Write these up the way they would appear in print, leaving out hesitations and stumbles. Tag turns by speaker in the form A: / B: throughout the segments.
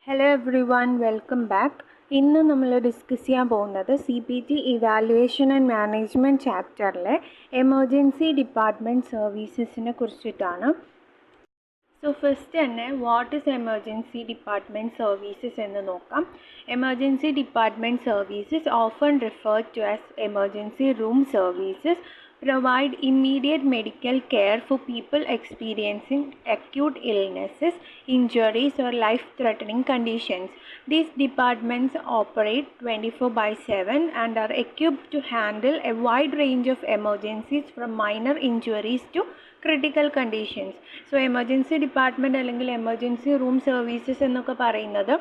A: Hello everyone, welcome back. ഇന്ന് നമ്മൾ discuss ചെയ്യാൻ പോകുന്നത് CPT ഇവാലുവേഷൻ ആൻഡ് മാനേജ്മെൻറ്റ് ചാപ്റ്ററിലെ എമർജൻസി ഡിപ്പാർട്ട്മെൻറ്റ് സർവീസസിനെ കുറിച്ചിട്ടാണ്. സോ ഫസ്റ്റ് തന്നെ what is emergency department services എന്ന് നോക്കാം. Emergency department services often referred to as emergency room services provide immediate medical care for people experiencing acute illnesses, injuries or life-threatening conditions. These departments operate 24/7 and are equipped to handle a wide range of emergencies from minor injuries to critical conditions. So emergency department അല്ലെങ്കിൽ emergency room services എന്നൊക്കെ പറയുന്നത്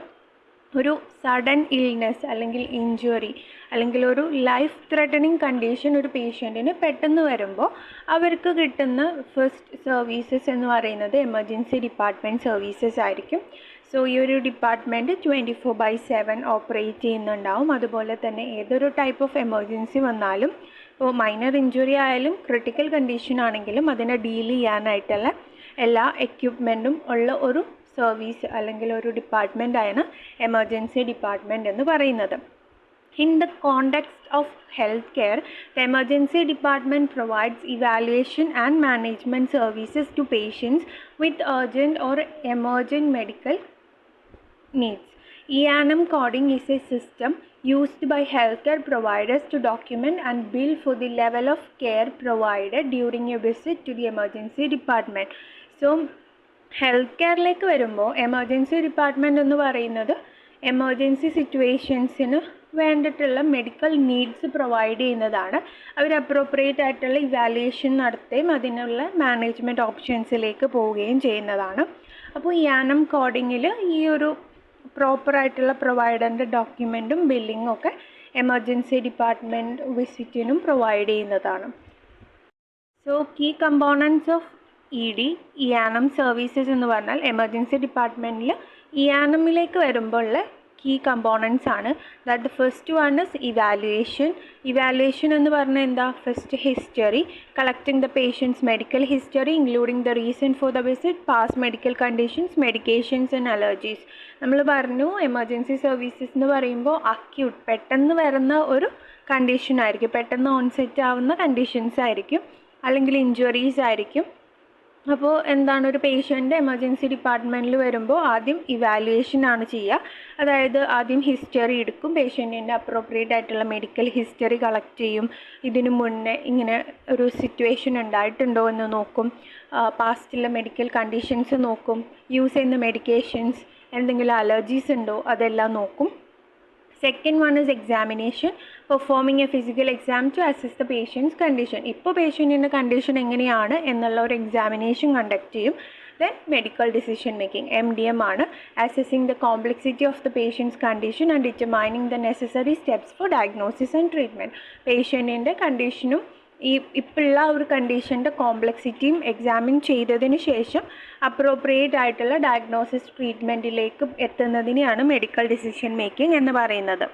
A: ഒരു sudden illness അല്ലെങ്കിൽ injury അല്ലെങ്കിൽ ഒരു life threatening condition ഒരു പേഷ്യൻറ്റിന് പെട്ടെന്ന് വരുമ്പോൾ അവർക്ക് കിട്ടുന്ന ഫസ്റ്റ് സർവീസസ് എന്ന് പറയുന്നത് എമർജൻസി ഡിപ്പാർട്ട്മെൻറ്റ് സർവീസസ് ആയിരിക്കും. സോ ഈ ഒരു ഡിപ്പാർട്ട്മെൻറ്റ് 24/7 ഓപ്പറേറ്റ് ചെയ്യുന്നുണ്ടാവും. അതുപോലെ തന്നെ ഏതൊരു ടൈപ്പ് ഓഫ് എമർജൻസി വന്നാലും, ഇപ്പോൾ മൈനർ ഇഞ്ചുറി ആയാലും ക്രിട്ടിക്കൽ കണ്ടീഷൻ ആണെങ്കിലും അതിനെ ഡീൽ ചെയ്യാനായിട്ടുള്ള എല്ലാ എക്യുപ്മെൻറ്റും ഉള്ള ഒരു സർവീസ് അല്ലെങ്കിൽ ഒരു ഡിപ്പാർട്ട്മെൻറ്റാണ് എമർജൻസി ഡിപ്പാർട്ട്മെൻറ്റ് എന്ന് പറയുന്നത്. In the context of healthcare, the emergency department provides evaluation and management services to patients with urgent or emergent medical needs. E-ANM coding is a system used by healthcare providers to document and bill for the level of care provided during a visit to the emergency department. So health കെയറിലേക്ക് വരുമ്പോൾ emergency department എന്ന് പറയുന്നത് emergency സിറ്റുവേഷൻസിന് വേണ്ടിയിട്ടുള്ള medical needs provide ചെയ്യുന്നതാണ്. അവർ appropriate ആയിട്ടുള്ള evaluation നടത്തുകയും അതിനുള്ള management ഓപ്ഷൻസിലേക്ക് പോവുകയും ചെയ്യുന്നതാണ്. അപ്പോൾ ഈ ആനം കോഡിങ്ങിൽ ഈ ഒരു പ്രോപ്പറായിട്ടുള്ള പ്രൊവൈഡറിൻ്റെ ഡോക്യുമെൻറ്റും ബില്ലിങ്ങും ഒക്കെ എമർജൻസി ഡിപ്പാർട്ട്മെൻറ്റ് വിസിറ്റിനും പ്രൊവൈഡ് ചെയ്യുന്നതാണ്. സോ കീ കമ്പോണൻറ്റ്സ് ഓഫ് ഇ-ആനം സർവീസസ് എന്ന് പറഞ്ഞാൽ എമർജൻസി ഡിപ്പാർട്ട്മെൻറ്റിൽ ഇ-ആനമിലേക്ക് വരുമ്പോൾ ഉള്ള കീ കമ്പോണൻറ്റ്സ് ആണ്. That the first one is evaluation എന്ന് പറഞ്ഞാൽ എന്താ? First history, collecting the patient's medical history including the reason for the visit, past medical conditions, medications and allergies. നമ്മൾ പറഞ്ഞു എമർജൻസി സർവീസസ് എന്ന് പറയുമ്പോൾ അക്യൂട്ട് പെട്ടെന്ന് വരുന്ന ഒരു കണ്ടീഷൻ ആയിരിക്കും, പെട്ടെന്ന് ഓൺസെറ്റ് ആവുന്ന കണ്ടീഷൻസ് ആയിരിക്കും, അല്ലെങ്കിൽ ഇഞ്ചുറീസ് ആയിരിക്കും. അപ്പോൾ എന്താണ്, ഒരു പേഷ്യൻ്റ് എമർജൻസി ഡിപ്പാർട്ട്മെൻറ്റിൽ വരുമ്പോൾ ആദ്യം ഇവാലുവേഷൻ ആണ് ചെയ്യുക. അതായത് ആദ്യം ഹിസ്റ്ററി എടുക്കും, പേഷ്യൻറ്റിൻ്റെ അപ്രോപ്രിയേറ്റ് ആയിട്ടുള്ള മെഡിക്കൽ ഹിസ്റ്ററി കളക്ട് ചെയ്യും. ഇതിനു മുന്നേ ഇങ്ങനെ ഒരു സിറ്റുവേഷൻ ഉണ്ടായിട്ടുണ്ടോ എന്ന് നോക്കും, പാസ്റ്റിലെ മെഡിക്കൽ കണ്ടീഷൻസ് നോക്കും, യൂസ് ചെയ്യുന്ന മെഡിക്കേഷൻസ്, എന്തെങ്കിലും അലർജീസ് ഉണ്ടോ അതെല്ലാം നോക്കും. Second one is examination, performing a physical exam to assess the patient's condition. ഇപ്പോൾ പേഷ്യൻറ്റിൻ്റെ കണ്ടീഷൻ എങ്ങനെയാണ് എന്നുള്ള ഒരു എക്സാമിനേഷൻ കണ്ടക്ട് ചെയ്യും. Then medical decision making, MDM ആണ്, assessing the complexity of the patient's condition and determining the necessary steps for diagnosis and treatment. പേഷ്യൻറ്റിൻ്റെ കണ്ടീഷനും ഇപ്പോഴുള്ള ഒരു കണ്ടീഷൻ്റെ കോംപ്ലക്സിറ്റിയും examine ചെയ്തതിന് ശേഷം അപ്രോപ്രിയേറ്റ് ആയിട്ടുള്ള ഡയഗ്നോസിസ് ട്രീറ്റ്മെൻറ്റിലേക്ക് എത്തുന്നതിനെയാണ് മെഡിക്കൽ ഡിസിഷൻ മേക്കിംഗ് എന്ന് പറയുന്നത്.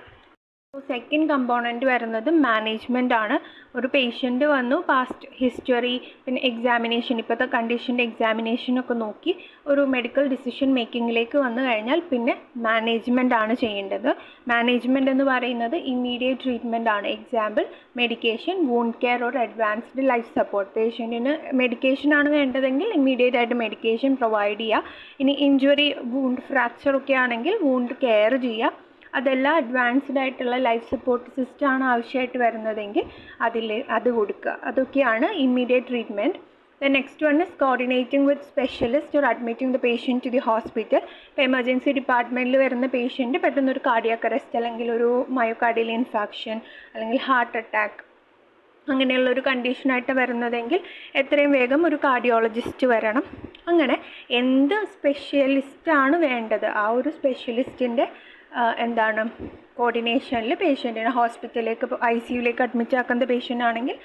A: സെക്കൻഡ് കമ്പോണൻറ്റ് വരുന്നത് മാനേജ്മെൻ്റ് ആണ്. ഒരു പേഷ്യൻ്റ് വന്നു, പാസ്റ്റ് ഹിസ്റ്ററി, പിന്നെ എക്സാമിനേഷൻ, ഇപ്പോഴത്തെ കണ്ടീഷൻ്റെ എക്സാമിനേഷനൊക്കെ നോക്കി ഒരു മെഡിക്കൽ ഡിസിഷൻ മേക്കിങ്ങിലേക്ക് വന്നു കഴിഞ്ഞാൽ പിന്നെ മാനേജ്മെൻ്റ് ആണ് ചെയ്യേണ്ടത്. മാനേജ്മെൻ്റ് എന്ന് പറയുന്നത് ഇമ്മീഡിയറ്റ് ട്രീറ്റ്മെൻ്റ് ആണ്. Example medication, wound care or advanced life support. പേഷ്യൻറ്റിന് മെഡിക്കേഷനാണ് വേണ്ടതെങ്കിൽ ഇമ്മീഡിയറ്റ് ആയിട്ട് മെഡിക്കേഷൻ പ്രൊവൈഡ് ചെയ്യുക. ഇനി ഇഞ്ചുറി, വൂണ്ട് ഫ്രാക്ചറൊക്കെ ആണെങ്കിൽ വൂണ്ട് കെയർ ചെയ്യുക. അതെല്ലാം അഡ്വാൻസ്ഡ് ആയിട്ടുള്ള ലൈഫ് സപ്പോർട്ട് സിസ്റ്റമാണ് ആവശ്യമായിട്ട് വരുന്നതെങ്കിൽ അത് കൊടുക്കുക. അതൊക്കെയാണ് immediate treatment. The next one is coordinating with specialist or admitting the patient to the hospital. ഇപ്പോൾ എമർജൻസി ഡിപ്പാർട്ട്മെൻറ്റിൽ വരുന്ന പേഷ്യൻറ്റ് പെട്ടെന്നൊരു കാർഡിയാക് അറസ്റ്റ് അല്ലെങ്കിൽ ഒരു മയോകാർഡിയൽ ഇൻഫാക്ഷൻ അല്ലെങ്കിൽ ഹാർട്ട് അറ്റാക്ക് അങ്ങനെയുള്ളൊരു കണ്ടീഷനായിട്ട് വരുന്നതെങ്കിൽ എത്രയും വേഗം ഒരു കാർഡിയോളജിസ്റ്റ് വരണം. അങ്ങനെ എന്ത് സ്പെഷ്യലിസ്റ്റാണ് വേണ്ടത് ആ ഒരു സ്പെഷ്യലിസ്റ്റിൻ്റെ എന്താണ് കോർഡിനേഷനിൽ പേഷ്യൻറ്റിനെ ഹോസ്പിറ്റലിലേക്ക് ICUലേക്ക് അഡ്മിറ്റ് ആക്കുന്ന പേഷ്യൻ്റ് ആണെങ്കിൽ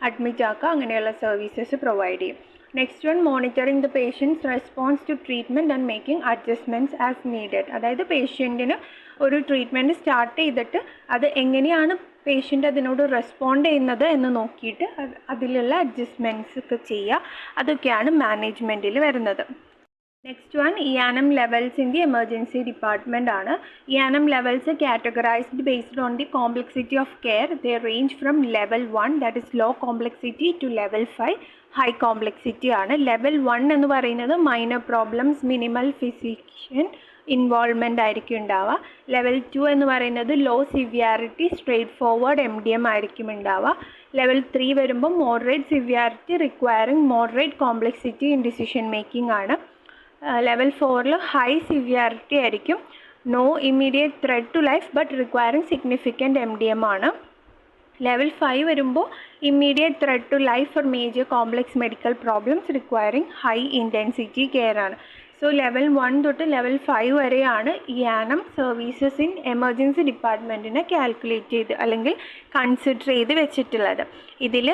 A: അഡ്മിറ്റ് ആക്കുക. അങ്ങനെയുള്ള സർവീസസ് പ്രൊവൈഡ് ചെയ്യും. Next one monitoring the patient's response to treatment and making adjustments as needed. അതായത് പേഷ്യൻറ്റിന് ഒരു ട്രീറ്റ്മെൻറ്റ് സ്റ്റാർട്ട് ചെയ്തിട്ട് അത് എങ്ങനെയാണ് പേഷ്യൻ്റ് അതിനോട് റെസ്പോണ്ട് ചെയ്യുന്നത് എന്ന് നോക്കിയിട്ട് അതിലുള്ള അഡ്ജസ്റ്റ്മെൻറ്റ്സ് ഒക്കെ ചെയ്യുക. അതൊക്കെയാണ് മാനേജ്മെൻറ്റിൽ വരുന്നത്. Next one, EANM levels in the emergency department ആണ്. EANM levels are categorized based on the complexity of care. They range from level 1, that is low complexity, to level 5, high complexity ആണ്. Level 1 എന്ന് പറയുന്നത് minor problems, minimal physician involvement ആയിരിക്കും ഉണ്ടാവുക. Level 2 എന്ന് പറയുന്നത് low severity, straightforward MDM ആയിരിക്കും ഉണ്ടാവുക. Level 3 വരുമ്പോൾ moderate severity requiring moderate complexity in decision making ആണ്. ലെവൽ 4 ഹൈ സിവിയാരിറ്റി ആയിരിക്കും, no immediate threat to life but requiring significant MDM ആണ്. ലെവൽ 5 വരുമ്പോൾ immediate threat to life for major complex medical problems requiring high intensity care ആണ്. So level 1 തൊട്ട് level 5 വരെയാണ് EANM services in emergency ഡിപ്പാർട്ട്മെൻറ്റിനെ calculate ചെയ്ത് അല്ലെങ്കിൽ consider ചെയ്ത് വെച്ചിട്ടുള്ളത്. ഇതിൽ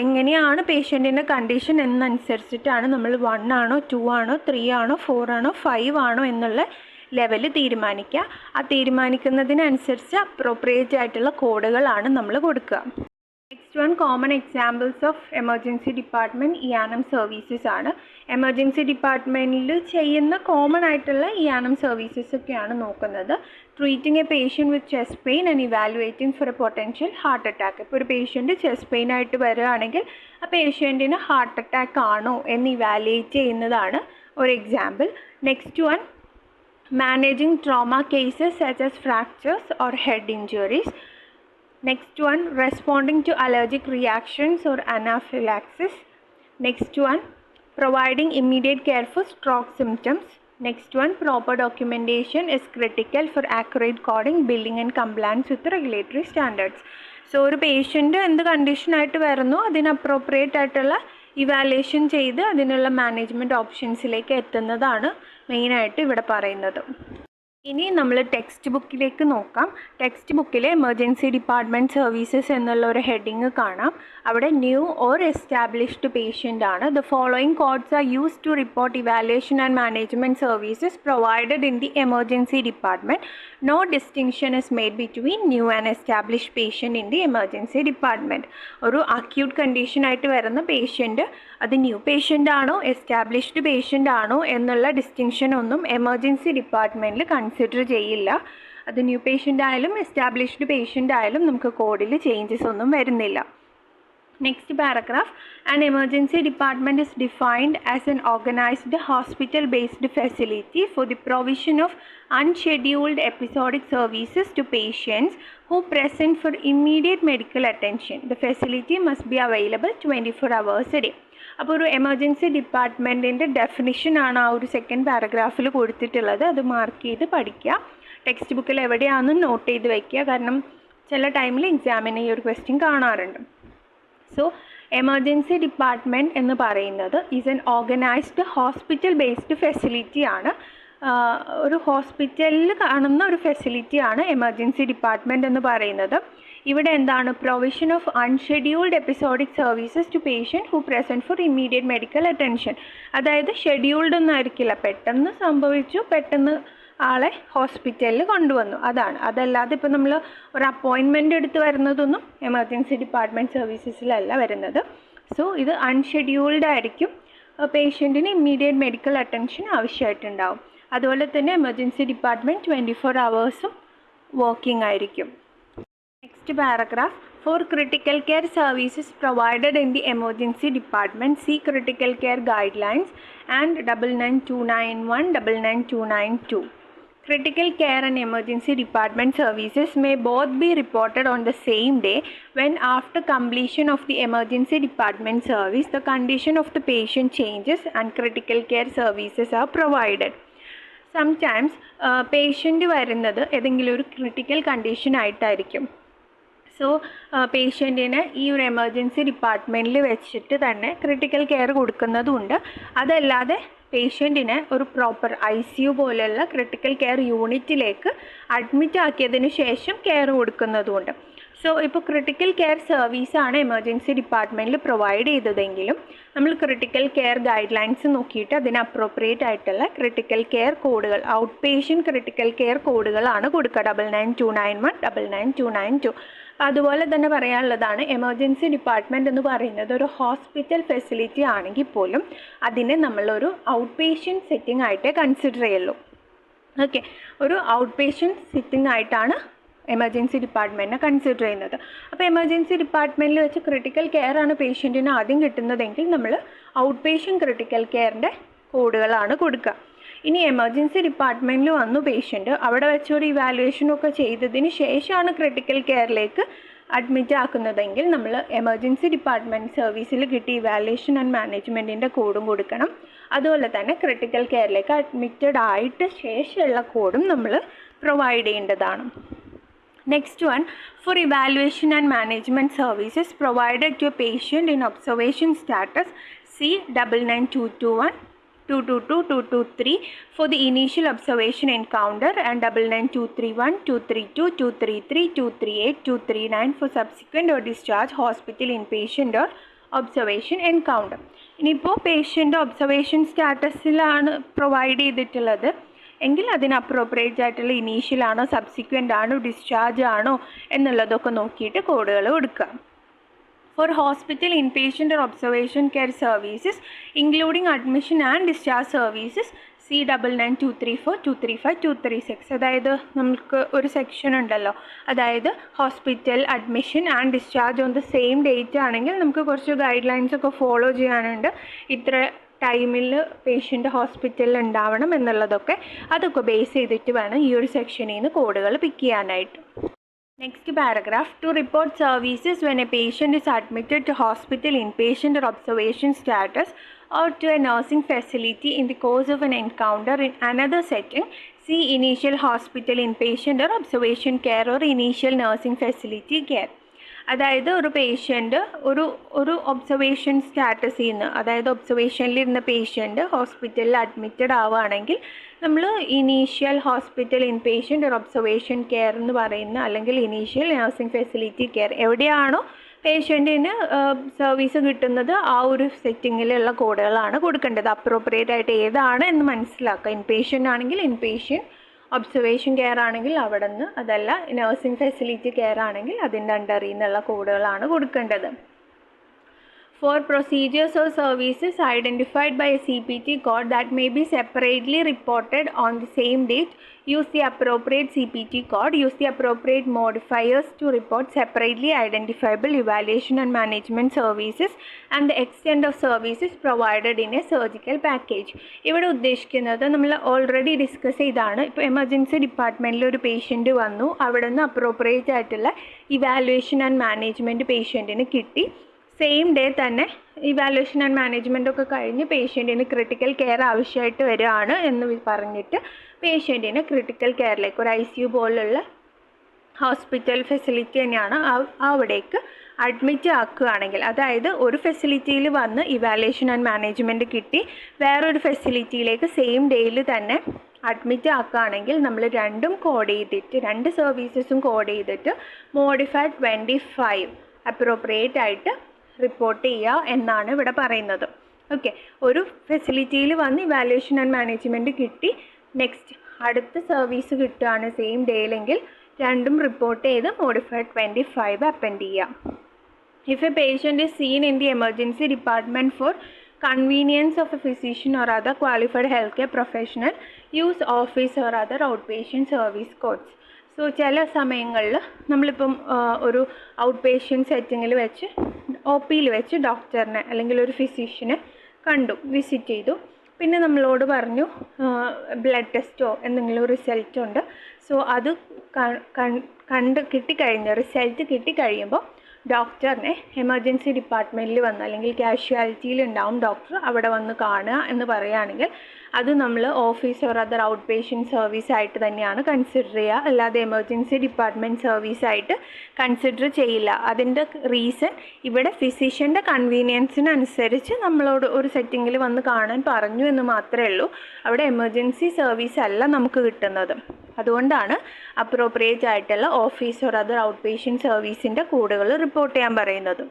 A: എങ്ങനെയാണ് പേഷ്യൻറ്റിൻ്റെ കണ്ടീഷൻ എന്നനുസരിച്ചിട്ടാണ് നമ്മൾ 1 ആണോ 2 ആണോ 3 ആണോ 4 ആണോ 5 ആണോ എന്നുള്ള ലെവൽ തീരുമാനിക്കുക. ആ തീരുമാനിക്കുന്നതിനനുസരിച്ച് അപ്രോപ്രിയേറ്റ് ആയിട്ടുള്ള കോഡുകളാണ് നമ്മൾ കൊടുക്കുക. Next one, common examples of emergency department EANM services ആണ്. എമർജൻസി ഡിപ്പാർട്ട്മെൻറ്റിൽ ചെയ്യുന്ന കോമൺ ആയിട്ടുള്ള EANM സർവീസസ് ഒക്കെയാണ് നോക്കുന്നത്. Treating a patient with chest pain and evaluating for a potential heart attack. ഇപ്പോൾ ഒരു പേഷ്യൻറ്റ് ചെസ്റ്റ് പെയിൻ ആയിട്ട് വരികയാണെങ്കിൽ ആ പേഷ്യൻറ്റിന് ഹാർട്ട് അറ്റാക്ക് ആണോ എന്ന് ഇവാലുവേറ്റ് ചെയ്യുന്നതാണ് ഒരു example. Next one, managing trauma cases such as fractures or head injuries. Next one, responding to allergic reactions or anaphylaxis. Next one, providing immediate care for stroke symptoms. Next one, proper documentation is critical for accurate coding, billing and compliance with the regulatory standards. So ഒരു patient എന്ത് കണ്ടീഷനായിട്ട് വരുന്നു അതിന് appropriate ആയിട്ടുള്ള evaluation ചെയ്ത് അതിനുള്ള management ഓപ്ഷൻസിലേക്ക് എത്തുന്നതാണ് മെയിനായിട്ട് ഇവിടെ പറയുന്നത്. ഇനി നമ്മൾ ടെക്സ്റ്റ് ബുക്കിലേക്ക് നോക്കാം. ടെക്സ്റ്റ് ബുക്കിൽ എമർജൻസി ഡിപ്പാർട്ട്മെൻറ്റ് സർവീസസ് എന്നുള്ള ഒരു ഹെഡിങ് കാണാം. അവിടെ ന്യൂ ഓർ എസ്റ്റാബ്ലിഷ്ഡ് പേഷ്യൻ്റ് ആണ്. The following codes are use to report evaluation and management services provided in the emergency department. No distinction is made between new and established patient in the emergency department. ഒരു acute കണ്ടീഷനായിട്ട് വരുന്ന patient അത് new patient ആണോ established patient ആണോ എന്നുള്ള distinction ഒന്നും emergency ഡിപ്പാർട്ട്മെൻറ്റിൽ consider ചെയ്യില്ല. അത് ന്യൂ പേഷ്യൻ്റ് ആയാലും എസ്റ്റാബ്ലിഷ്ഡ് പേഷ്യൻ്റ് ആയാലും നമുക്ക് കോഡിൽ ചേഞ്ചസ് ഒന്നും വരുന്നില്ല. Next paragraph, an emergency department is defined as an organized hospital-based facility for the provision of unscheduled episodic services to patients who present for immediate medical attention. The facility must be available 24 hours a day. അപ്പോൾ ഒരു emergency ഡിപ്പാർട്ട്മെൻറ്റിൻ്റെ ഡെഫിനിഷനാണ് ആ ഒരു second പാരഗ്രാഫിൽ കൊടുത്തിട്ടുള്ളത്. അത് mark ചെയ്ത് പഠിക്കുക. Text ബുക്കിൽ എവിടെയാണെന്നും not ചെയ്ത് വയ്ക്കുക. കാരണം ചില ടൈമിൽ എക്സാമിന് ഈ ഒരു ക്വസ്റ്റ്യൻ കാണാറുണ്ട്. സോ എമർജൻസി ഡിപ്പാർട്ട്മെൻറ്റ് എന്ന് പറയുന്നത് is N organised hospital based facility ആണ്. ഒരു ഹോസ്പിറ്റലിൽ കാണുന്ന ഒരു ഫെസിലിറ്റിയാണ് എമർജൻസി ഡിപ്പാർട്ട്മെൻറ്റ് എന്ന് പറയുന്നത്. ഇവിടെ എന്താണ്, provision of unscheduled episodic services to patient who present for immediate medical attention. അതായത് ഷെഡ്യൂൾഡ് ഒന്നും ആയിരിക്കില്ല, പെട്ടെന്ന് സംഭവിച്ചു, പെട്ടെന്ന് ആളെ ഹോസ്പിറ്റലിൽ കൊണ്ടുവന്നു, അതാണ്. അതല്ലാതെ ഇപ്പോൾ നമ്മൾ ഒരു അപ്പോയിൻമെൻ്റ് എടുത്ത് വരുന്നതൊന്നും എമർജൻസി ഡിപ്പാർട്ട്മെൻറ്റ് സർവീസസിലല്ല വരുന്നത്. സോ ഇത് അൺഷെഡ്യൂൾഡ് ആയിരിക്കും, പേഷ്യൻറ്റിന് ഇമ്മീഡിയറ്റ് മെഡിക്കൽ അറ്റൻഷൻ ആവശ്യമായിട്ടുണ്ടാവും. അതുപോലെ തന്നെ എമർജൻസി ഡിപ്പാർട്ട്മെൻറ്റ് 24 hours വർക്കിംഗ് ആയിരിക്കും. Next paragraph, for critical care services provided in the emergency department, see critical care guidelines and 99291, 99292. Critical care and emergency department services may both be reported on the same day when, after completion of the emergency department service, the condition of the patient changes and critical care services are provided. Sometimes patient വരുന്നത് ഏതെങ്കിലും ഒരു critical condition ആയിട്ടായിരിക്കും. So പേഷ്യൻറ്റിന് ഈ ഒരു emergency ഡിപ്പാർട്ട്മെൻറ്റിൽ വെച്ചിട്ട് തന്നെ critical care കൊടുക്കുന്നതുമുണ്ട്. അതല്ലാതെ പേഷ്യൻറ്റിനെ ഒരു പ്രോപ്പർ ICU പോലെയുള്ള ക്രിട്ടിക്കൽ കെയർ യൂണിറ്റിലേക്ക് അഡ്മിറ്റ് ആക്കിയതിന് ശേഷം കെയർ കൊടുക്കുന്നതുമുണ്ട്. സോ ഇപ്പോൾ ക്രിട്ടിക്കൽ കെയർ സർവീസാണ് എമർജൻസി ഡിപ്പാർട്ട്മെൻറ്റിൽ പ്രൊവൈഡ് ചെയ്തതെങ്കിലും നമ്മൾ ക്രിട്ടിക്കൽ കെയർ ഗൈഡ് ലൈൻസ് നോക്കിയിട്ട് അതിന് അപ്രോപ്രിയേറ്റ് ആയിട്ടുള്ള ക്രിട്ടിക്കൽ കെയർ കോഡുകൾ, ഔട്ട് പേഷ്യൻറ്റ് ക്രിട്ടിക്കൽ കെയർ കോഡുകളാണ് കൊടുക്കുക. 99291, 99292. അതുപോലെ തന്നെ പറയാനുള്ളതാണ്, എമർജൻസി ഡിപ്പാർട്ട്മെൻറ്റ് എന്ന് പറയുന്നത് ഒരു ഹോസ്പിറ്റൽ ഫെസിലിറ്റി ആണെങ്കിൽ പോലും അതിനെ നമ്മളൊരു ഔട്ട് പേഷ്യൻറ്റ് സെറ്റിംഗ് ആയിട്ടേ കൺസിഡർ ചെയ്യുള്ളൂ. ഓക്കെ, ഒരു ഔട്ട് പേഷ്യൻറ്റ് സിറ്റിംഗ് ആയിട്ടാണ് എമർജൻസി ഡിപ്പാർട്ട്മെൻറ്റിനെ കൺസിഡർ ചെയ്യുന്നത്. അപ്പോൾ എമർജൻസി ഡിപ്പാർട്ട്മെൻറ്റിൽ വെച്ച് ക്രിട്ടിക്കൽ കെയർ ആണ് പേഷ്യൻറ്റിന് ആദ്യം കിട്ടുന്നതെങ്കിൽ നമ്മൾ ഔട്ട് പേഷ്യൻറ്റ് ക്രിട്ടിക്കൽ കെയറിൻ്റെ കോഡുകളാണ് കൊടുക്കുക. ഇനി എമർജൻസി ഡിപ്പാർട്ട്മെൻറ്റിൽ വന്നു പേഷ്യൻറ്റ്, അവിടെ വെച്ചൊരു ഇവാലുവേഷനൊക്കെ ചെയ്തതിന് ശേഷമാണ് ക്രിട്ടിക്കൽ കെയറിലേക്ക് അഡ്മിറ്റ് ആക്കുന്നതെങ്കിൽ നമ്മൾ എമർജൻസി ഡിപ്പാർട്ട്മെൻറ്റ് സർവീസിൽ കിട്ടിയ ഇവാലുവേഷൻ ആൻഡ് മാനേജ്മെൻറ്റിൻ്റെ കോഡും കൊടുക്കണം. അതുപോലെ തന്നെ ക്രിട്ടിക്കൽ കെയറിലേക്ക് അഡ്മിറ്റഡ് ആയിട്ട് ശേഷമുള്ള കോഡും നമ്മൾ പ്രൊവൈഡ് ചെയ്യേണ്ടതാണ്. Next one, for evaluation and management services provided to a patient in observation status, see 99221, 222, 223 for the initial observation encounter and 99231, 232, 233, 238, 239 for subsequent or discharge hospital inpatient or observation encounter. ഇനിയിപ്പോൾ patient observation സ്റ്റാറ്റസിലാണ് provide ചെയ്തിട്ടുള്ളത് എങ്കിൽ അതിന് appropriate ആയിട്ടുള്ള ഇനീഷ്യലാണോ subsequent ആണോ discharge ആണോ എന്നുള്ളതൊക്കെ നോക്കിയിട്ട് കോഡുകൾ കൊടുക്കുക. For hospital inpatient or observation care services including admission and discharge services, see 99234, 235, 236. അതായത് നമുക്ക് ഒരു സെക്ഷൻ ഉണ്ടല്ലോ, അതായത് hospital admission and discharge on the same date ആണെങ്കിൽ നമുക്ക് കുറച്ച് ഗൈഡ് ലൈൻസ് ഒക്കെ ഫോളോ ചെയ്യാനുണ്ട്. ഇത്ര ടൈമിൽ പേഷ്യൻ്റ് ഹോസ്പിറ്റലിൽ ഉണ്ടാവണം എന്നുള്ളതൊക്കെ അതൊക്കെ ബേസ് ചെയ്തിട്ട് വേണം ഈ ഒരു സെക്ഷനിൽ നിന്ന് കോഡുകൾ പിക്ക് ചെയ്യാനായിട്ട്. Next paragraph, to report services when a patient is admitted to hospital inpatient or observation status or to a nursing facility in the course of an encounter in another setting, see initial hospital inpatient or observation care or initial nursing facility care. അതായത് ഒരു patient ഒരു observation സ്റ്റാറ്റസിൽ നിന്ന്, അതായത് ഒബ്സർവേഷനിലിരുന്ന patient ഹോസ്പിറ്റലിൽ admitted ആവുകയാണെങ്കിൽ നമ്മൾ initial hospital inpatient ഒരു observation care എന്ന് പറയുന്ന, അല്ലെങ്കിൽ ഇനീഷ്യൽ നഴ്സിംഗ് ഫെസിലിറ്റി കെയർ എവിടെയാണോ പേഷ്യൻറ്റിന് സർവീസ് കിട്ടുന്നത് ആ ഒരു സെറ്റിങ്ങിലുള്ള കോഡുകളാണ് കൊടുക്കേണ്ടത്. അപ്രോപ്രിയേറ്റ് ആയിട്ട് ഏതാണ് എന്ന് മനസ്സിലാക്കുക. ഇൻപേഷ്യൻ്റ് ആണെങ്കിൽ ഇൻപേഷ്യൻ്റ്, ഒബ്സർവേഷൻ കെയർ ആണെങ്കിൽ അവിടെ നിന്ന്, അതല്ല നഴ്സിംഗ് ഫെസിലിറ്റി കെയർ ആണെങ്കിൽ അതിൻ്റെ അണ്ടറിൽ നിന്നുള്ള കോഡുകളാണ് കൊടുക്കേണ്ടത്. For procedures or services identified by a CPT code that may be separately reported on the same date, use the appropriate CPT code. Use the appropriate modifiers to report separately identifiable evaluation and management services and the extent of services provided in a surgical package. ഇവിടെ ഉദ്ദേശിക്കുന്നത് നമ്മൾ already discuss ചെയ്താണ്. ഇപ്പോൾ emergency ഡിപ്പാർട്ട്മെൻറ്റിൽ ഒരു patient വന്നു, അവിടെ നിന്ന് അപ്രോപ്രിയേറ്റ് ആയിട്ടുള്ള ഇവാലുവേഷൻ ആൻഡ് മാനേജ്മെൻറ്റ് പേഷ്യൻറ്റിന് കിട്ടി. സെയിം ഡേ തന്നെ ഇവാലുവേഷൻ ആൻഡ് മാനേജ്മെൻ്റ് ഒക്കെ കഴിഞ്ഞ് പേഷ്യൻറ്റിന് ക്രിട്ടിക്കൽ കെയർ ആവശ്യമായിട്ട് വരികയാണ് എന്ന് പറഞ്ഞിട്ട് പേഷ്യൻറ്റിനെ ക്രിട്ടിക്കൽ കെയറിലേക്ക്, ഒരു ICU പോലുള്ള ഹോസ്പിറ്റൽ ഫെസിലിറ്റി തന്നെയാണ്, അവിടേക്ക് അഡ്മിറ്റ് ആക്കുകയാണെങ്കിൽ, അതായത് ഒരു ഫെസിലിറ്റിയിൽ വന്ന് ഇവാലുവേഷൻ ആൻഡ് മാനേജ്മെൻറ്റ് കിട്ടി വേറൊരു ഫെസിലിറ്റിയിലേക്ക് സെയിം ഡേയിൽ തന്നെ അഡ്മിറ്റ് ആക്കുകയാണെങ്കിൽ നമ്മൾ രണ്ടും കോഡ് ചെയ്തിട്ട്, രണ്ട് സർവീസസും കോഡ് ചെയ്തിട്ട് മോഡിഫൈഡ് 25 അപ്രോപ്രിയേറ്റ് ആയിട്ട് റിപ്പോർട്ട് ചെയ്യുക എന്നാണ് ഇവിടെ പറയുന്നത്. ഓക്കെ, ഒരു ഫെസിലിറ്റിയിൽ വന്ന് ഇവാലുവേഷൻ ആൻഡ് മാനേജ്മെൻറ്റ് കിട്ടി, നെക്സ്റ്റ് അടുത്ത സർവീസ് കിട്ടുകയാണ് സെയിം ഡേയിലെങ്കിൽ രണ്ടും റിപ്പോർട്ട് ചെയ്ത് മോഡിഫൈഡ് 25 അപ്പൻഡ് ചെയ്യാം. If A patient is seen in the emergency department four convenience of a physician or other qualified healthcare professional, use office or other outpatient service codes. So ചില സമയങ്ങളിൽ നമ്മളിപ്പം ഒരു out patient സെറ്റിങ്ങിൽ വെച്ച് OPയിൽ വെച്ച് ഡോക്ടറിനെ അല്ലെങ്കിൽ ഒരു ഫിസിഷ്യനെ കണ്ടു, വിസിറ്റ് ചെയ്തു, പിന്നെ നമ്മളോട് പറഞ്ഞു ബ്ലഡ് ടെസ്റ്റോ എന്തെങ്കിലും റിസൾട്ട് ഉണ്ട്. സോ അത് റിസൾട്ട് കിട്ടിക്കഴിയുമ്പോൾ ഡോക്ടറിനെ എമർജൻസി ഡിപ്പാർട്ട്മെൻറ്റിൽ വന്ന്, അല്ലെങ്കിൽ കാഷ്വാലിറ്റിയിൽ ഉണ്ടാവും ഡോക്ടർ, അവിടെ വന്ന് കാണുക എന്ന് പറയുകയാണെങ്കിൽ അത് നമ്മൾ office or other outpatient സർവീസായിട്ട് തന്നെയാണ് കൺസിഡർ ചെയ്യുക, അല്ലാതെ എമർജൻസി ഡിപ്പാർട്ട്മെൻറ്റ് സർവീസായിട്ട് കൺസിഡർ ചെയ്യില്ല. അതിൻ്റെ റീസൺ ഇവിടെ ഫിസിഷ്യൻ്റെ കൺവീനിയൻസിനനുസരിച്ച് നമ്മളോട് ഒരു സെറ്റിങ്ങിൽ വന്ന് കാണാൻ പറഞ്ഞു എന്ന് മാത്രമേ ഉള്ളൂ. അവിടെ എമർജൻസി സർവീസ് അല്ല നമുക്ക് കിട്ടുന്നത്. അതുകൊണ്ടാണ് അപ്രോപ്രിയേറ്റ് ആയിട്ടുള്ള office or other outpatient സർവീസിൻ്റെ കോഡുകൾ റിപ്പോർട്ട് ചെയ്യാൻ പറയുന്നത്.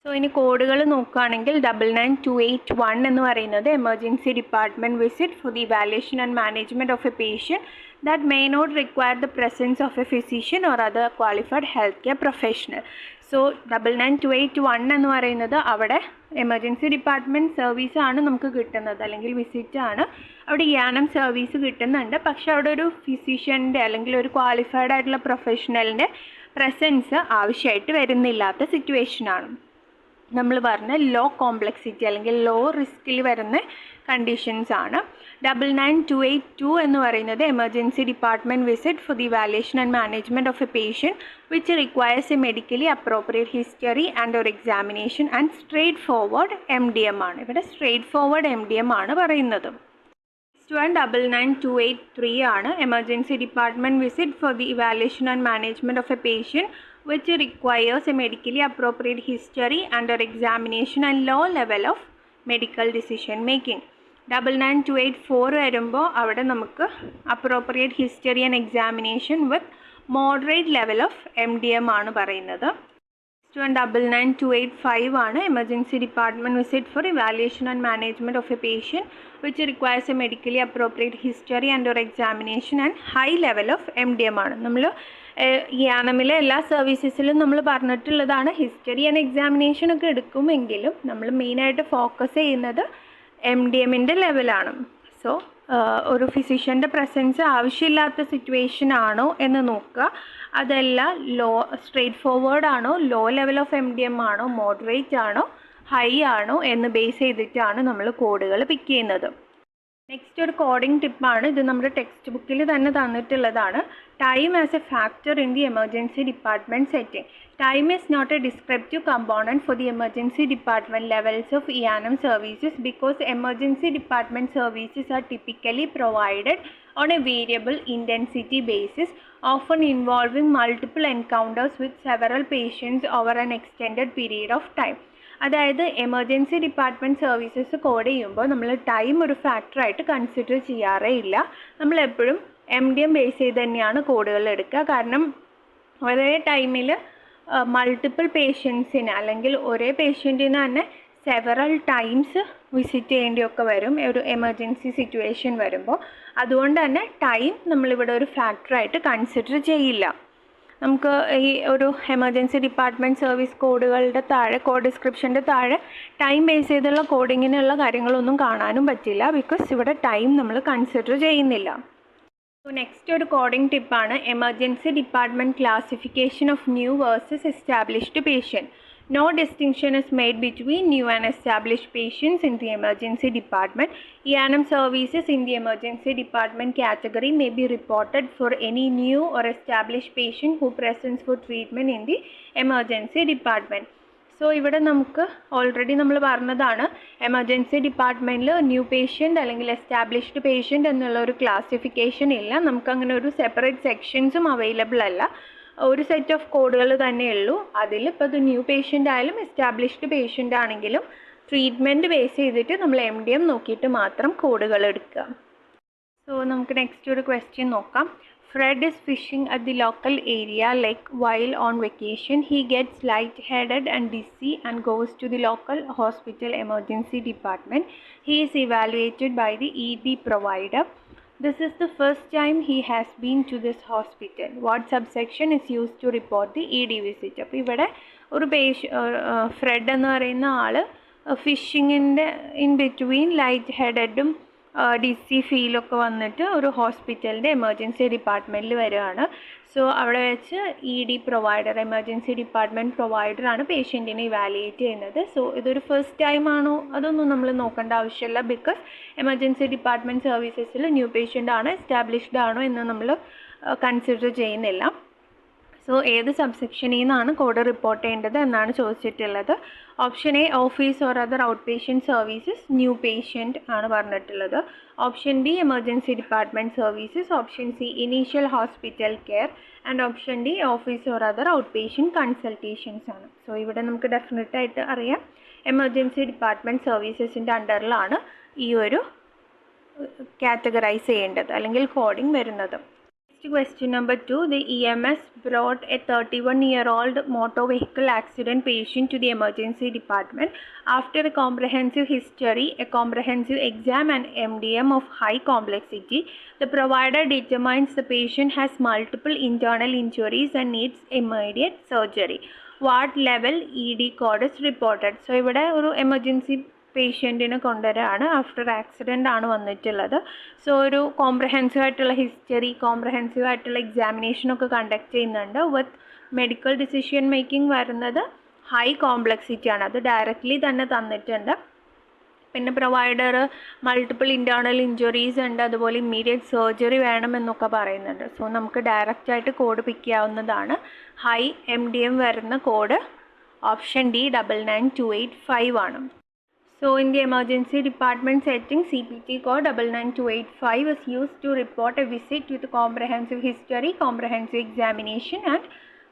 A: സോ ഇനി കോഡുകൾ നോക്കുകയാണെങ്കിൽ 99281 എന്ന് പറയുന്നത് emergency department visit for the evaluation and management of a patient that may not require the presence of a physician or other qualified healthcare professional. So 9928 എന്ന് പറയുന്നത് അവിടെ എമർജൻസി ഡിപ്പാർട്ട്മെൻറ്റ് സർവീസാണ് നമുക്ക് കിട്ടുന്നത്, അല്ലെങ്കിൽ വിസിറ്റാണ്. അവിടെ യാനം സർവീസ് കിട്ടുന്നുണ്ട്, പക്ഷെ അവിടെ ഒരു ഫിസിഷ്യൻ്റെ അല്ലെങ്കിൽ ഒരു ക്വാളിഫൈഡ് ആയിട്ടുള്ള പ്രൊഫഷണലിൻ്റെ പ്രസൻസ് ആവശ്യമായിട്ട് വരുന്നില്ലാത്ത സിറ്റുവേഷനാണ്. നമ്മൾ പറഞ്ഞ ലോ കോംപ്ലക്സിറ്റി അല്ലെങ്കിൽ ലോ റിസ്കിൽ വരുന്ന കണ്ടീഷൻസ് ആണ്. 99282 എന്ന് പറയുന്നത് emergency department visit for the evaluation and management of a patient which requires a medically appropriate history and ഒരു examination and straightforward MDM ആണ്. ഇവിടെ സ്ട്രേറ്റ് ഫോർവേഡ് MDM ആണ് പറയുന്നത്. 99283 ആണ് emergency department visit for the evaluation and management of a patient which requires a medically appropriate history and or examination and low level of medical decision making. 99284 വരുമ്പോൾ അവിടെ നമുക്ക് appropriate history and examination with moderate level of MDM ആണ് പറയുന്നത്. 99285 ആണ് emergency department visit for evaluation and management of a patient which requires a medically appropriate history and ഒരു examination and high level of MDM ആണ്. നമ്മൾ യാനമിലെ എല്ലാ സർവീസസിലും നമ്മൾ പറഞ്ഞിട്ടുള്ളതാണ് history and examination ഒക്കെ എടുക്കുമെങ്കിലും നമ്മൾ മെയിനായിട്ട് ഫോക്കസ് ചെയ്യുന്നത് MDMൻ്റെ ലെവലാണ്. സോ ഒരു ഫിസിഷ്യൻ്റെ പ്രസൻസ് ആവശ്യമില്ലാത്ത സിറ്റുവേഷൻ ആണോ എന്ന് നോക്കുക. അതല്ല സ്ട്രേറ്റ് ഫോർവേഡ് ആണോ, ലോ ലെവൽ ഓഫ് MDM ആണോ, മോഡറേറ്റ് ആണോ, ഹൈ ആണോ എന്ന് ബേസ് ചെയ്തിട്ടാണ് നമ്മൾ കോഡുകൾ പിക്ക് ചെയ്യുന്നത്. നെക്സ്റ്റ് ഒരു കോഡിംഗ് ടിപ്പാണ്. ഇത് നമ്മുടെ ടെക്സ്റ്റ് ബുക്കിൽ തന്നെ തന്നിട്ടുള്ളതാണ്. Time as a factor in the emergency department setting. Time is not a descriptive component for the emergency department levels of EANM services because emergency department services are typically provided on a variable intensity basis, often involving multiple encounters with several patients over an extended period of time. അതായത് emergency department services code ചെയ്യുമ്പോൾ നമ്മൾ time ഒരു ഫാക്ടറായിട്ട് consider ചെയ്യാറേ ഇല്ല. നമ്മളെപ്പോഴും MDM base ചെയ്ത് തന്നെയാണ് കോഡുകൾ എടുക്കുക. കാരണം ഒരേ ടൈമിൽ മൾട്ടിപ്പിൾ പേഷ്യൻസിന് അല്ലെങ്കിൽ ഒരേ പേഷ്യൻറ്റിന് തന്നെ സെവറൽ ടൈംസ് വിസിറ്റ് ചെയ്യേണ്ടിയൊക്കെ വരും ഒരു എമർജൻസി സിറ്റുവേഷൻ വരുമ്പോൾ. അതുകൊണ്ട് തന്നെ ടൈം നമ്മളിവിടെ ഒരു ഫാക്ടറായിട്ട് കൺസിഡർ ചെയ്യില്ല. നമുക്ക് ഈ ഒരു എമർജൻസി ഡിപ്പാർട്ട്മെൻറ്റ് സർവീസ് കോഡുകളുടെ താഴെ കോഡ് ഡിസ്ക്രിപ്ഷൻ്റെ താഴെ ടൈം ബേസ് ചെയ്തുള്ള കോഡിങ്ങിനുള്ള കാര്യങ്ങളൊന്നും കാണാനും പറ്റില്ല, ബിക്കോസ് ഇവിടെ ടൈം നമ്മൾ കൺസിഡർ ചെയ്യുന്നില്ല. നെക്സ്റ്റ് ഒരു കോഡിംഗ് ടിപ്പാണ് emergency department classification of new versus established patient. No distinction is made between new and established patients in the emergency department. EANM services in the emergency department category may be reported for any new or established patient who presents for treatment in the emergency department. So ഇവിടെ നമുക്ക് already നമ്മൾ പറഞ്ഞതാണ് emergency ഡിപ്പാർട്ട്മെൻറ്റിൽ new patient അല്ലെങ്കിൽ established patient എന്നുള്ള ഒരു classification ഇല്ല. നമുക്കങ്ങനെ ഒരു സെപ്പറേറ്റ് സെക്ഷൻസും അവൈലബിൾ അല്ല. ഒരു സെറ്റ് ഓഫ് കോഡുകൾ തന്നെയുള്ളൂ. അതിൽ ഇപ്പോൾ ഇത് ന്യൂ പേഷ്യൻ്റ് ആയാലും എസ്റ്റാബ്ലിഷ്ഡ് പേഷ്യൻ്റ് ആണെങ്കിലും ട്രീറ്റ്മെൻറ്റ് ബേസ് ചെയ്തിട്ട് നമ്മൾ MDM നോക്കിയിട്ട് മാത്രം കോഡുകൾ എടുക്കുക. സോ നമുക്ക് നെക്സ്റ്റ് ഒരു ക്വസ്റ്റ്യൻ നോക്കാം. Fred is fishing at the local area lake while on vacation. He gets light-headed and dizzy and goes to the local hospital emergency department. He is evaluated by the ED provider. This is the first time he has been to this hospital. What subsection is used to report the ED visit? അപ്പോൾ ഇവിടെ ഒരു Fred എന്ന് പറയുന്ന ആൾ ഫിഷിങ്ങിൻ്റെ in between light ഹെഡഡും DC ഫീലൊക്കെ വന്നിട്ട് ഒരു ഹോസ്പിറ്റലിൻ്റെ emergency ഡിപ്പാർട്ട്മെൻറ്റിൽ വരികയാണ്. സോ അവിടെ വെച്ച് ED പ്രൊവൈഡർ, എമർജൻസി ഡിപ്പാർട്ട്മെൻറ്റ് പ്രൊവൈഡറാണ് പേഷ്യൻറ്റിനെ ഇവാലുവേറ്റ് ചെയ്യുന്നത്. സോ ഇതൊരു ഫസ്റ്റ് ടൈം ആണോ അതൊന്നും നമ്മൾ നോക്കേണ്ട ആവശ്യമില്ല, ബിക്കോസ് എമർജൻസി ഡിപ്പാർട്ട്മെൻറ്റ് സർവീസസിൽ ന്യൂ പേഷ്യൻ്റ് ആണോ എസ്റ്റാബ്ലിഷ്ഡ് ആണോ എന്ന് നമ്മൾ കൺസിഡർ ചെയ്യുന്നില്ല. സോ ഏത് സബ്സെക്ഷനിൽ നിന്നാണ് കോഡ് റിപ്പോർട്ട് ചെയ്യേണ്ടത് എന്നാണ് ചോദിച്ചിട്ടുള്ളത്. Option A office or other out patient services new patient ആണ് പറഞ്ഞിട്ടുള്ളത്. Option B emergency department services. Option C initial hospital care and option D office or other out patient consultations ആണ്. So ഇവിടെ നമുക്ക് ഡെഫിനറ്റായിട്ട് അറിയാം emergency department സർവീസസിൻ്റെ അണ്ടറിലാണ് ഈ ഒരു categorise ചെയ്യേണ്ടത് അല്ലെങ്കിൽ കോഡിങ് വരുന്നത്. Question number 2. The EMS brought a 31-year-old motor vehicle accident patient to the emergency department. After a comprehensive history, a comprehensive exam and MDM of high complexity, the provider determines the patient has multiple internal injuries and needs immediate surgery. What level ED code is reported? So, ഇവിടെ ഒരു emergency പേഷ്യൻറ്റിനെ കൊണ്ടുവരാണ്. After accident ആണ് വന്നിട്ടുള്ളത്. So ഒരു comprehensive ആയിട്ടുള്ള history, comprehensive ആയിട്ടുള്ള എക്സാമിനേഷനൊക്കെ conduct ചെയ്യുന്നുണ്ട്. വിത്ത് medical decision making വരുന്നത് high complexity ആണ്. അത് ഡയറക്റ്റ്ലി തന്നെ തന്നിട്ടുണ്ട്. പിന്നെ പ്രൊവൈഡർ മൾട്ടിപ്പിൾ ഇൻറ്റേർണൽ ഇഞ്ചുറീസ് ഉണ്ട്, അതുപോലെ ഇമ്മീഡിയറ്റ് സർജറി വേണമെന്നൊക്കെ പറയുന്നുണ്ട്. സോ നമുക്ക് ഡയറക്റ്റായിട്ട് കോഡ് പിക്ക് ചെയ്യാവുന്നതാണ്. ഹൈ MDM വരുന്ന കോഡ് ഓപ്ഷൻ D 99285 ആണ്. So in the emergency department setting, CPT code 99285 is used to report a visit with comprehensive history, comprehensive examination and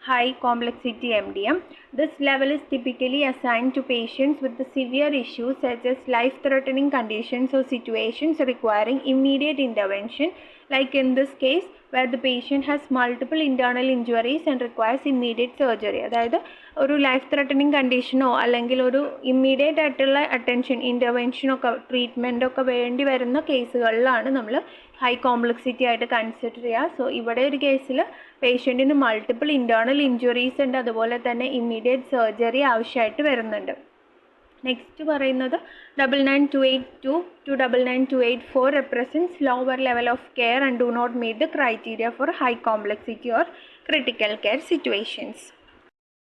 A: high complexity MDM. This level is typically assigned to patients with the severe issues such as life-threatening conditions or situations requiring immediate intervention, like in this case where the patient has multiple internal injuries and requires immediate surgery. അതായത് ഒരു life threatening കണ്ടീഷനോ അല്ലെങ്കിൽ ഒരു immediate ആയിട്ടുള്ള attention, ഇൻ്റർവെൻഷനൊക്കെ ട്രീറ്റ്മെൻറ്റൊക്കെ വേണ്ടി വരുന്ന കേസുകളിലാണ് നമ്മൾ high complexity ആയിട്ട് consider ചെയ്യുക. സോ ഇവിടെ ഒരു കേസിൽ പേഷ്യൻറ്റിന് മൾട്ടിപ്പിൾ ഇൻറ്റേർണൽ ഇഞ്ചുറീസ് ഉണ്ട്, അതുപോലെ തന്നെ ഇമ്മീഡിയറ്റ് സർജറി ആവശ്യമായിട്ട് വരുന്നുണ്ട്. നെക്സ്റ്റ് പറയുന്നത് 99282 to 99284 represents lower level of care and do not meet the criteria for high complexity or critical care situations.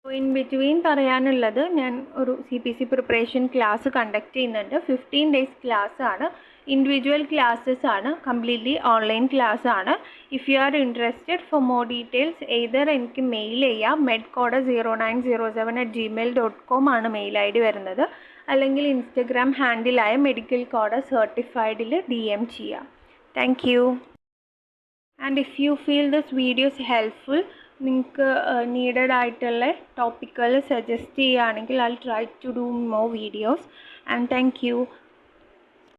A: In between പറയാനുള്ളത്, ഞാൻ ഒരു CPC പ്രിപ്പറേഷൻ ക്ലാസ് കണ്ടക്ട് ചെയ്യുന്നുണ്ട്. 15 days ക്ലാസ് ആണ്, ഇൻഡിവിജ്വൽ ക്ലാസ്സസ് ആണ്, completely online class ആണ്. If you are interested for more details either എനിക്ക് mail ചെയ്യാം. medcode0907@gmail.com ആണ് മെയിൽ ID വരുന്നത്. അല്ലെങ്കിൽ ഇൻസ്റ്റഗ്രാം ഹാൻഡിലായ മെഡിക്കൽ കോഡ് സർട്ടിഫൈഡിൽ DM ചെയ്യാം. Thank you. And if you feel this videos helpful, നിങ്ങൾക്ക് നീഡഡ് ആയിട്ടുള്ള ടോപ്പിക്കുകൾ സജസ്റ്റ് ചെയ്യുകയാണെങ്കിൽ I try to do more videos. And thank U.